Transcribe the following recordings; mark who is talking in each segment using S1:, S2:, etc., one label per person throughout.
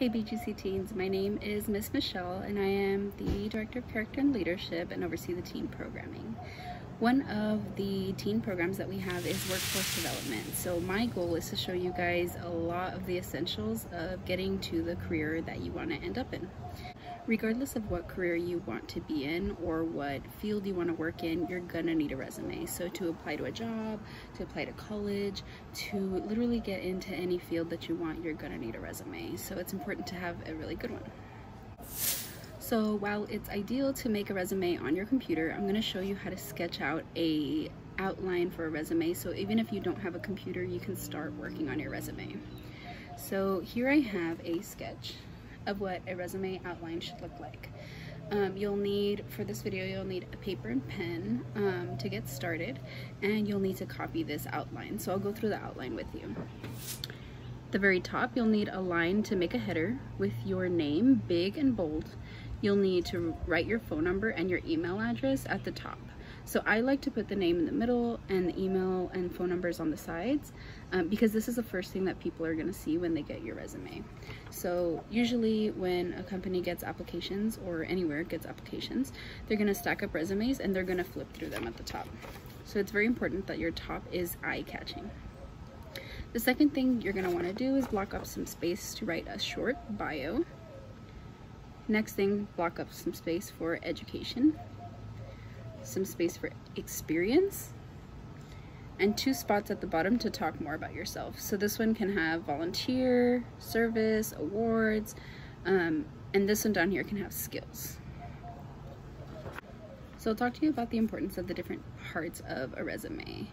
S1: Hey BGC teens, my name is Miss Michelle and I am the Director of Character and Leadership and oversee the teen programming. One of the teen programs that we have is workforce development. So my goal is to show you guys a lot of the essentials of getting to the career that you want to end up in. Regardless of what career you want to be in or what field you want to work in, you're gonna need a resume. So to apply to a job, to apply to college, to literally get into any field that you want, you're gonna need a resume. So it's important to have a really good one. So while it's ideal to make a resume on your computer, I'm gonna show you how to sketch out a outline for a resume. So even if you don't have a computer, you can start working on your resume. So here I have a sketch of what a resume outline should look like. You'll need, for this video, you'll need a paper and pen to get started, and you'll need to copy this outline. So I'll go through the outline with you. The very top, you'll need a line to make a header with your name, big and bold. You'll need to write your phone number and your email address at the top. So I like to put the name in the middle and the email and phone numbers on the sides because this is the first thing that people are gonna see when they get your resume. So usually when a company gets applications or anywhere gets applications, they're gonna stack up resumes and they're gonna flip through them at the top. So it's very important that your top is eye-catching. The second thing you're gonna wanna do is block up some space to write a short bio. Next thing, block up some space for education, some space for experience, and 2 spots at the bottom to talk more about yourself. So this one can have volunteer, service, awards, and this one down here can have skills. So I'll talk to you about the importance of the different parts of a resume.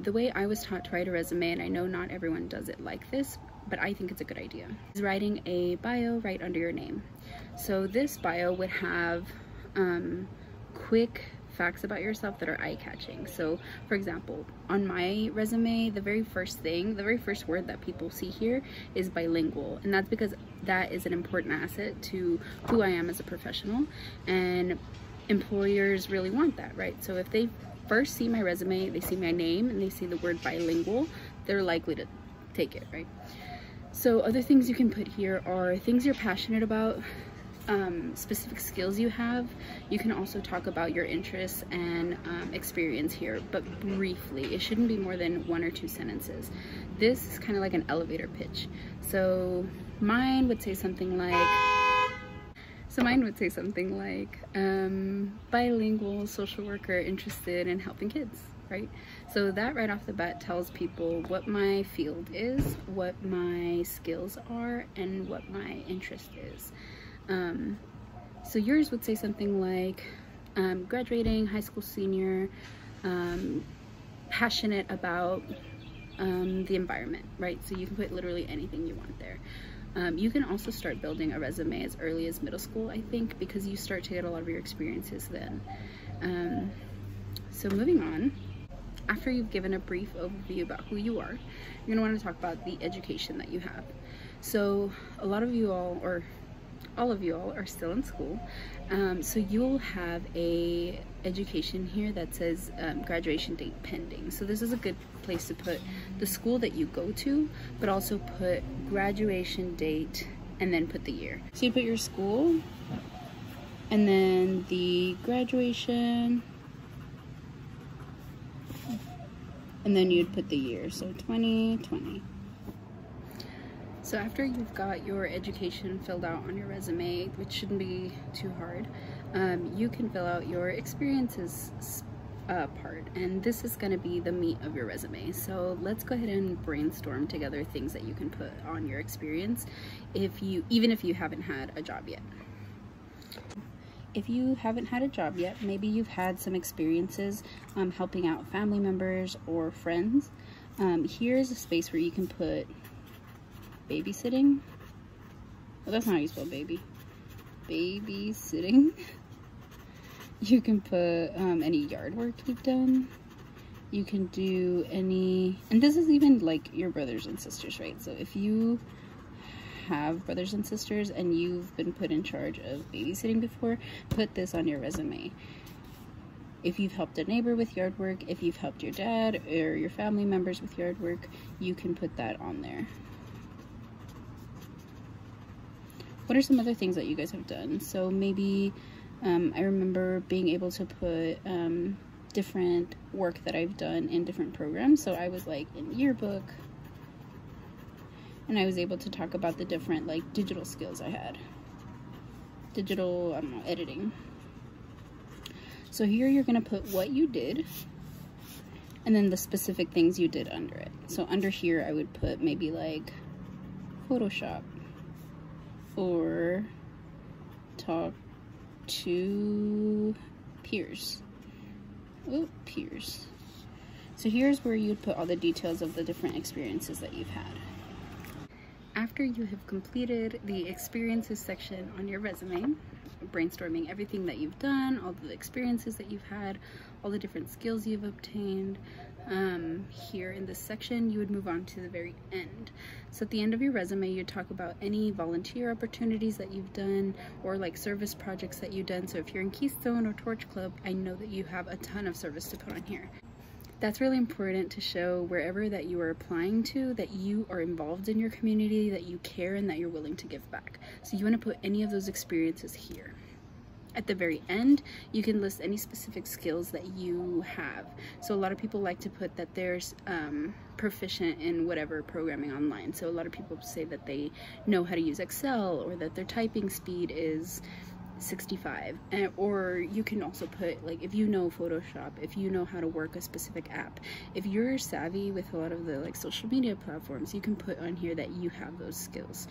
S1: The way I was taught to write a resume, and I know not everyone does it like this, but I think it's a good idea, is writing a bio right under your name. So this bio would have quick facts about yourself that are eye-catching. So for example, on my resume, the very first word that people see here is bilingual, and that's because that is an important asset to who I am as a professional, and employers really want that, right? So if they first see my resume, they see my name and they see the word bilingual, they're likely to take it, right? So other things you can put here are things you're passionate about, specific skills you have. You can also talk about your interests and experience here, but briefly. It shouldn't be more than 1 or 2 sentences. This is kind of like an elevator pitch. So mine would say something like, bilingual social worker interested in helping kids, right? So that right off the bat tells people what my field is, what my skills are, and what my interest is. So yours would say something like graduating, high school senior, passionate about the environment, right? So you can put literally anything you want there. You can also start building a resume as early as middle school, I think, because you start to get a lot of your experiences then. So moving on, after you've given a brief overview about who you are, you're gonna want to talk about the education that you have. So a lot of you all, or all of you all, are still in school, so you'll have a education here that says graduation date pending. So this is a good place to put the school that you go to, but also put graduation date and then put the year. So you put your school and then the graduation, and then you'd put the year, so 2020. So after you've got your education filled out on your resume, which shouldn't be too hard, you can fill out your experiences part, and this is going to be the meat of your resume. So let's go ahead and brainstorm together things that you can put on your experience even if you haven't had a job yet. If you haven't had a job yet, maybe you've had some experiences helping out family members or friends. Here's a space where you can put babysitting. Well, that's not how you spell baby. Babysitting. You can put any yard work you've done. You can do any, and this is even like your brothers and sisters, right? So if you have brothers and sisters and you've been put in charge of babysitting before, put this on your resume. If you've helped a neighbor with yard work, if you've helped your dad or your family members with yard work, you can put that on there. what are some other things that you guys have done? So maybe I remember being able to put different work that I've done in different programs. So I was like in yearbook, and I was able to talk about the different like digital skills I had. Digital, I don't know, editing. So here you're gonna put what you did and then the specific things you did under it. So under here I would put maybe like Photoshop, or talk to peers. Oh, peers. So here's where you'd put all the details of the different experiences that you've had. After you have completed the experiences section on your resume, brainstorming everything that you've done, all the experiences that you've had, all the different skills you've obtained, here in this section you would move on to the very end. So at the end of your resume you'd talk about any volunteer opportunities that you've done, or like service projects that you've done. So if you're in Keystone or Torch Club, I know that you have a ton of service to put on here. That's really important to show wherever that you are applying to that you are involved in your community, that you care, and that you're willing to give back. So you want to put any of those experiences here. At the very end, you can list any specific skills that you have. So a lot of people like to put that there's proficient in whatever programming online. So a lot of people say that they know how to use Excel, or that their typing speed is 65. Or you can also put, like, if you know Photoshop, if you know how to work a specific app, if you're savvy with a lot of the like social media platforms, you can put on here that you have those skills.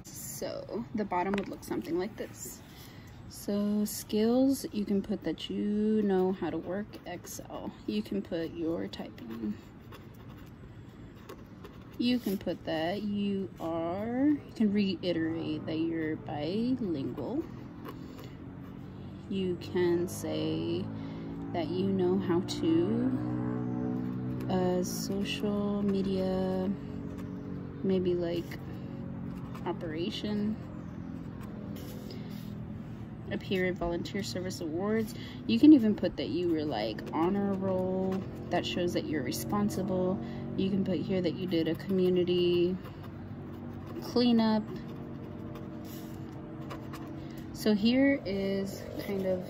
S1: So the bottom would look something like this. So skills, you can put that you know how to work Excel. You can put your typing. You can put that you can reiterate that you're bilingual. You can say that you know how to social media, maybe like operation, appear at volunteer service awards. You can even put that you were like honor roll, that shows that you're responsible. You can put here that you did a community cleanup. So here is kind of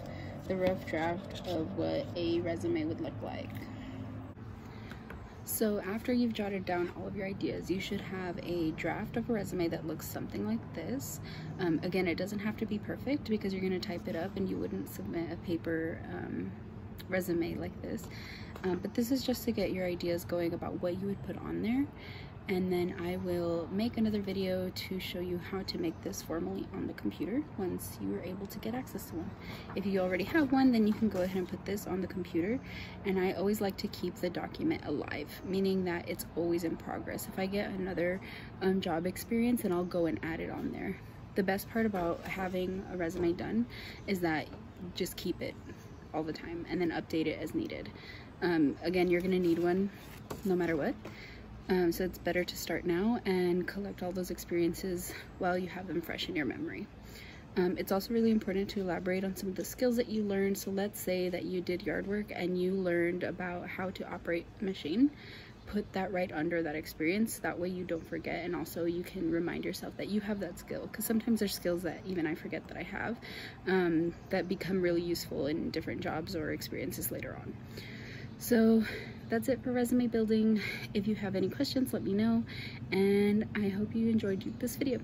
S1: the rough draft of what a resume would look like. So after you've jotted down all of your ideas, you should have a draft of a resume that looks something like this. Again, it doesn't have to be perfect because you're going to type it up and you wouldn't submit a paper resume like this. But this is just to get your ideas going about what you would put on there. And then I will make another video to show you how to make this formally on the computer once you are able to get access to one. If you already have one, then you can go ahead and put this on the computer. And I always like to keep the document alive, meaning that it's always in progress. If I get another job experience, then I'll go and add it on there. The best part about having a resume done is that you just keep it all the time and then update it as needed. Again, you're gonna need one no matter what. So it's better to start now and collect all those experiences while you have them fresh in your memory. It's also really important to elaborate on some of the skills that you learned. So let's say that you did yard work and you learned about how to operate a machine. Put that right under that experience. That way you don't forget, and also you can remind yourself that you have that skill, because sometimes there's skills that even I forget that I have that become really useful in different jobs or experiences later on. So that's it for resume building. If you have any questions, let me know, and I hope you enjoyed this video.